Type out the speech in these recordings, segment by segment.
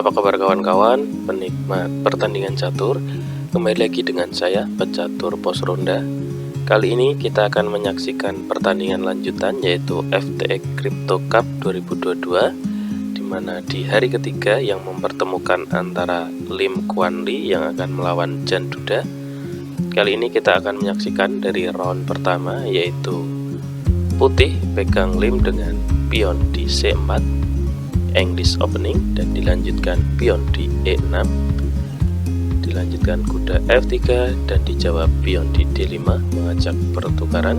Apa kabar kawan-kawan, penikmat pertandingan catur? Kembali lagi dengan saya, pecatur pos ronda. Kali ini kita akan menyaksikan pertandingan lanjutan, yaitu FTX Crypto Cup 2022, dimana di hari ketiga yang mempertemukan antara Lim Kuan Lee yang akan melawan Jan Duda. Kali ini kita akan menyaksikan dari round pertama, yaitu putih pegang Lim dengan pion di C4 English opening, dan dilanjutkan pion di E6, dilanjutkan kuda F3 dan dijawab pion di D5 mengajak pertukaran,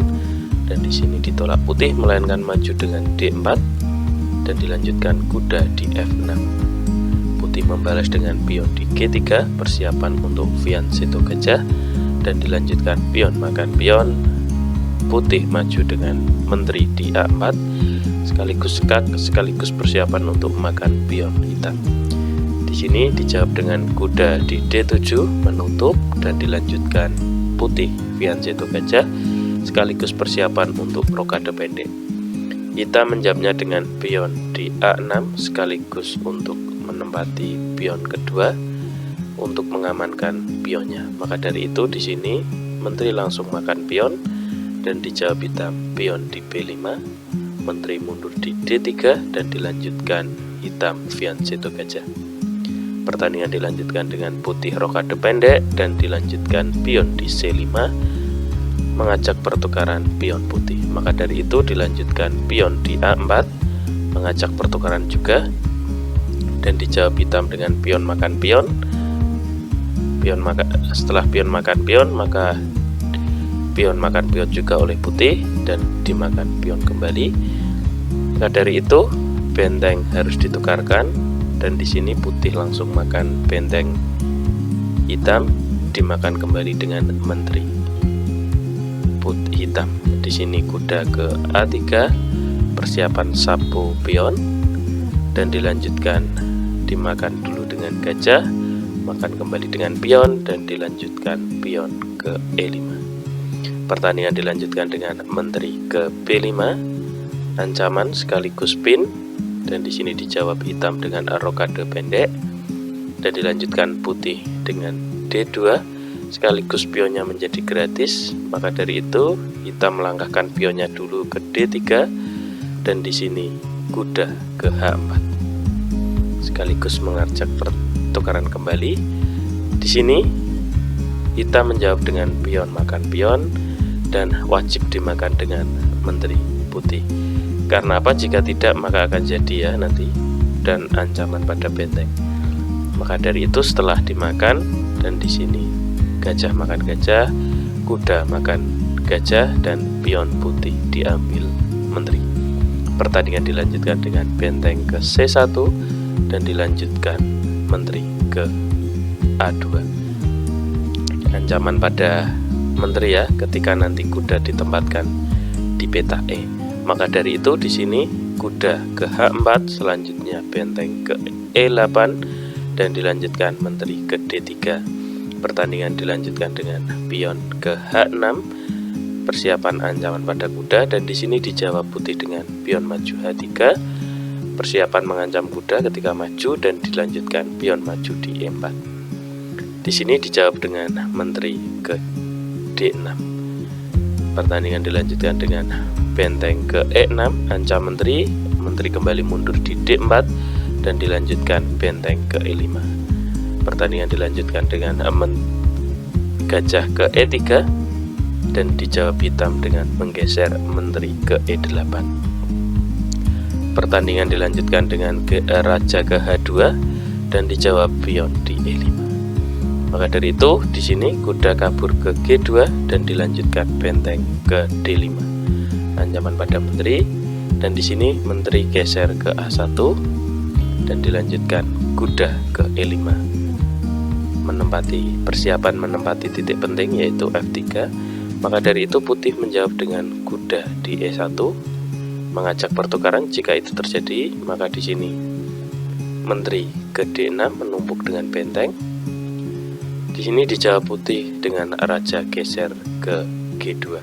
dan di sini ditolak putih melainkan maju dengan D4 dan dilanjutkan kuda di F6. Putih membalas dengan pion di G3 persiapan untuk fianchetto gajah, dan dilanjutkan pion makan pion. Putih maju dengan menteri di A4 sekaligus persiapan untuk makan pion hitam. Di sini dijawab dengan kuda di D7 menutup, dan dilanjutkan putih fianchetto gajah sekaligus persiapan untuk rokade pendek. Hitam menjawabnya dengan pion di A6 sekaligus untuk menempati pion kedua untuk mengamankan pionnya. Maka dari itu di sini menteri langsung makan pion dan dijawab hitam pion di B5. Menteri mundur di D3 dan dilanjutkan hitam fianchetto gajah. Pertandingan dilanjutkan dengan putih rokade pendek dan dilanjutkan pion di C5 mengajak pertukaran pion putih. Maka dari itu dilanjutkan pion di A4 mengajak pertukaran juga, dan dijawab hitam dengan pion makan pion. Setelah pion makan pion, maka pion makan pion juga oleh putih dan dimakan pion kembali. Maka dari itu benteng harus ditukarkan, dan di sini putih langsung makan benteng hitam, dimakan kembali dengan menteri putih hitam. Di sini kuda ke A3 persiapan sapu pion, dan dilanjutkan dimakan dulu dengan gajah, makan kembali dengan pion, dan dilanjutkan pion ke E5. Pertandingan dilanjutkan dengan menteri ke B5, ancaman sekaligus pin, dan di sini dijawab hitam dengan rokade pendek, dan dilanjutkan putih dengan D2 sekaligus pionnya menjadi gratis. Maka dari itu hitam melangkahkan pionnya dulu ke D3, dan di sini kuda ke H4 sekaligus mengajak pertukaran kembali. Di sini hitam menjawab dengan pion makan pion dan wajib dimakan dengan menteri putih. Karena apa? Jika tidak maka akan jadi ya nanti, dan ancaman pada benteng. Maka dari itu setelah dimakan, dan di sini gajah makan gajah, kuda makan gajah, dan pion putih diambil menteri. Pertandingan dilanjutkan dengan benteng ke C1 dan dilanjutkan menteri ke A2. Ancaman pada menteri ya ketika nanti kuda ditempatkan di peta E. Maka dari itu di sini kuda ke H4, selanjutnya benteng ke E8 dan dilanjutkan menteri ke D3. Pertandingan dilanjutkan dengan pion ke H6 persiapan ancaman pada kuda, dan di sini dijawab putih dengan pion maju H3 persiapan mengancam kuda ketika maju, dan dilanjutkan pion maju di E4. Di sini dijawab dengan menteri ke D6. Pertandingan dilanjutkan dengan benteng ke E6 ancam menteri kembali mundur di D4 dan dilanjutkan benteng ke E5. Pertandingan dilanjutkan dengan gajah ke E3 dan dijawab hitam dengan menggeser menteri ke E8. Pertandingan dilanjutkan dengan raja ke H2 dan dijawab pion di E5. Maka dari itu di sini kuda kabur ke G2 dan dilanjutkan benteng ke D5. Ancaman pada menteri, dan di sini menteri geser ke A1 dan dilanjutkan kuda ke E5 persiapan menempati titik penting yaitu F3. Maka dari itu putih menjawab dengan kuda di E1 mengajak pertukaran. Jika itu terjadi maka di sini menteri ke D6 menumpuk dengan benteng. Di sini dijawab putih dengan raja geser ke G2.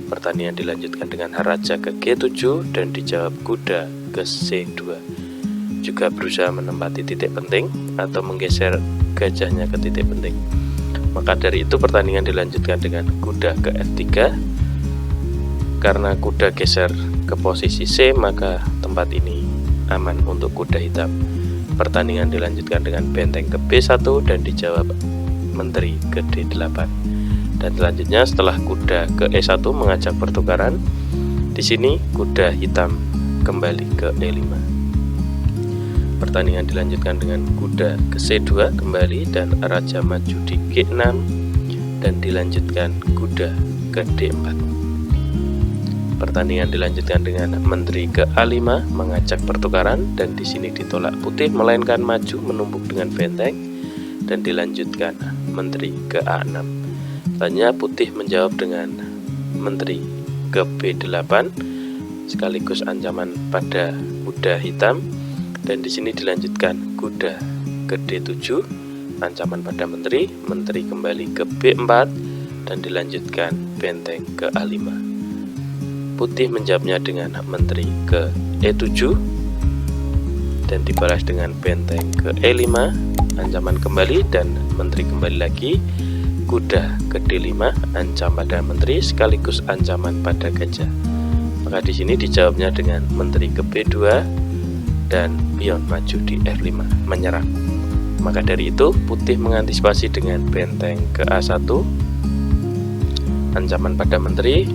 Pertandingan dilanjutkan dengan raja ke G7 dan dijawab kuda ke C2. juga berusaha menempati titik penting atau menggeser gajahnya ke titik penting. Maka dari itu pertandingan dilanjutkan dengan kuda ke F3. Karena kuda geser ke posisi C, maka tempat ini aman untuk kuda hitam. Pertandingan dilanjutkan dengan benteng ke B1 dan dijawab menteri ke D8. Dan selanjutnya setelah kuda ke E1 mengajak pertukaran, di sini kuda hitam kembali ke E5. Pertandingan dilanjutkan dengan kuda ke C2 kembali dan raja maju di G6 dan dilanjutkan kuda ke D4. Pertandingan dilanjutkan dengan menteri ke A5 mengajak pertukaran dan di sini ditolak putih melainkan maju menumbuk dengan benteng dan dilanjutkan menteri ke A6. Selanjutnya putih menjawab dengan menteri ke B8 sekaligus ancaman pada kuda hitam dan di sini dilanjutkan kuda ke D7 ancaman pada menteri kembali ke B4 dan dilanjutkan benteng ke A5. Putih menjawabnya dengan menteri ke E7 dan dibalas dengan benteng ke E5 ancaman kembali dan menteri kembali lagi, kuda ke D5 ancam pada menteri sekaligus ancaman pada gajah. Maka di sini dijawabnya dengan menteri ke B2 dan pion maju di F5 menyerang. Maka dari itu putih mengantisipasi dengan benteng ke A1 ancaman pada menteri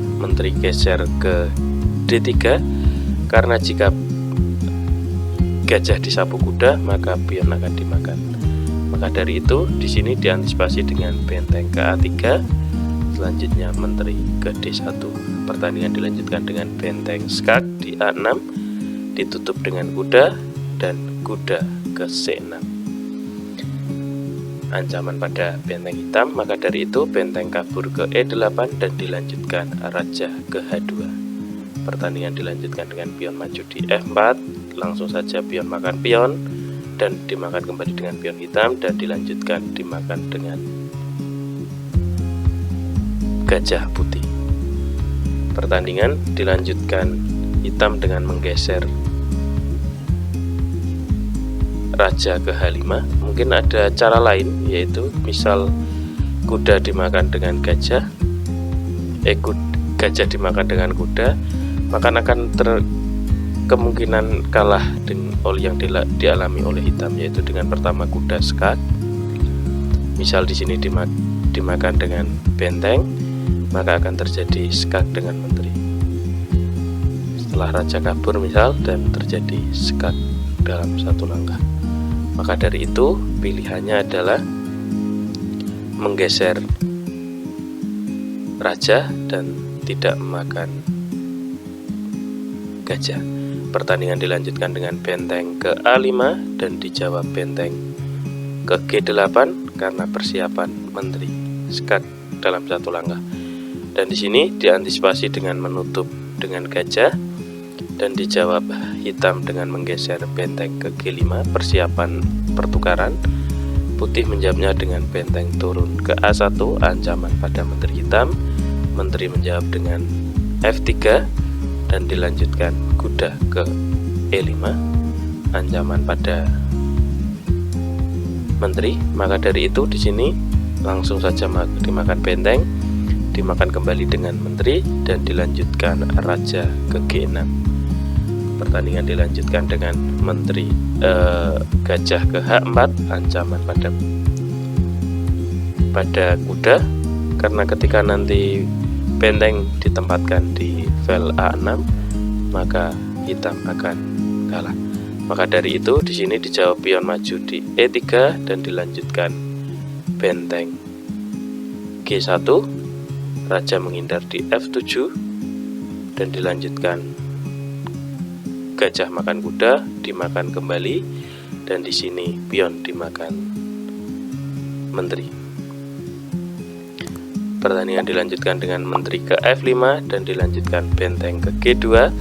geser ke D3 karena jika gajah disapu kuda maka pion akan dimakan. Maka dari itu di sini diantisipasi dengan benteng ke A3, selanjutnya menteri ke D1. Pertandingan dilanjutkan dengan benteng skak di A6 ditutup dengan kuda dan kuda ke C6. Ancaman pada benteng hitam, maka dari itu benteng kabur ke E8 dan dilanjutkan raja ke H2. Pertandingan dilanjutkan dengan pion maju di F4, langsung saja pion makan pion dan dimakan kembali dengan pion hitam dan dilanjutkan dimakan dengan gajah putih. Pertandingan dilanjutkan hitam dengan menggeser raja ke H5. Mungkin ada cara lain, yaitu misal kuda dimakan dengan gajah, gajah dimakan dengan kuda, maka akan kemungkinan kalah oleh yang dialami oleh hitam, yaitu dengan pertama kuda skak. Misal di sini dimakan dengan benteng, maka akan terjadi skak dengan menteri. Setelah raja kabur misal dan terjadi skak dalam satu langkah. Maka dari itu pilihannya adalah menggeser raja dan tidak memakan gajah. Pertandingan dilanjutkan dengan benteng ke A5 dan dijawab benteng ke G8 karena persiapan menteri skak dalam satu langkah. Dan di sini diantisipasi dengan menutup dengan gajah dan dijawab hitam dengan menggeser benteng ke G5 persiapan pertukaran. Putih menjawabnya dengan benteng turun ke A1 ancaman pada menteri hitam. Menteri menjawab dengan F3 dan dilanjutkan kuda ke E5 ancaman pada menteri. Maka dari itu di sini langsung saja dimakan benteng, dimakan kembali dengan menteri dan dilanjutkan raja ke G6. Pertandingan dilanjutkan dengan menteri gajah ke H4 ancaman pada kuda karena ketika nanti benteng ditempatkan di file A6 maka hitam akan kalah. Maka dari itu di sini dijawab pion maju di E3 dan dilanjutkan benteng G1, raja menghindar di F7 dan dilanjutkan gajah makan kuda, dimakan kembali dan di sini pion dimakan menteri. Pertandingan dilanjutkan dengan menteri ke F5 dan dilanjutkan benteng ke G2.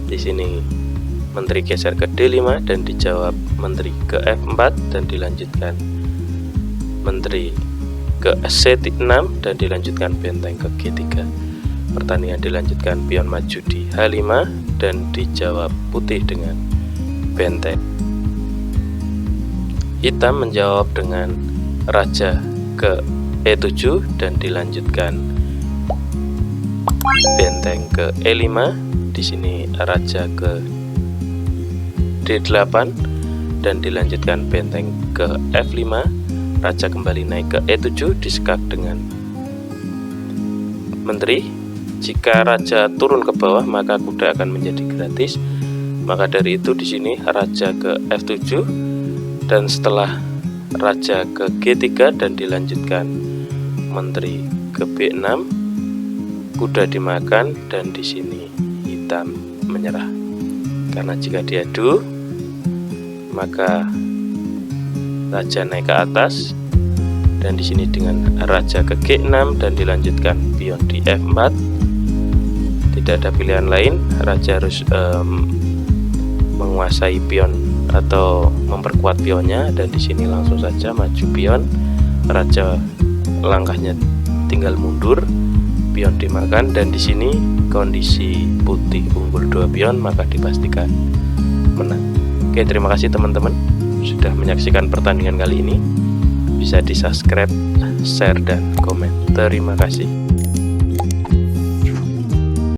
Di sini menteri geser ke D5 dan dijawab menteri ke F4 dan dilanjutkan menteri ke C6 dan dilanjutkan benteng ke G3. Pertandingan dilanjutkan pion maju di H5 dan dijawab putih dengan benteng hitam menjawab dengan raja ke E7 dan dilanjutkan benteng ke E5. Di sini raja ke D8 dan dilanjutkan benteng ke F5. Raja kembali naik ke E7, disekak dengan menteri. Jika raja turun ke bawah maka kuda akan menjadi gratis. Maka dari itu di sini raja ke F7 dan setelah raja ke G3 dan dilanjutkan menteri ke B6, kuda dimakan dan di sini hitam menyerah. Karena jika diadu maka raja naik ke atas dan di sini dengan raja ke G6 dan dilanjutkan pion di F4. Tidak ada pilihan lain, raja harus menguasai pion atau memperkuat pionnya dan di sini langsung saja maju pion. Raja langkahnya tinggal mundur, pion dimakan dan di sini kondisi putih unggul 2 pion maka dipastikan menang. Oke, terima kasih teman-teman sudah menyaksikan pertandingan kali ini. Bisa di subscribe, share dan komen. Terima kasih.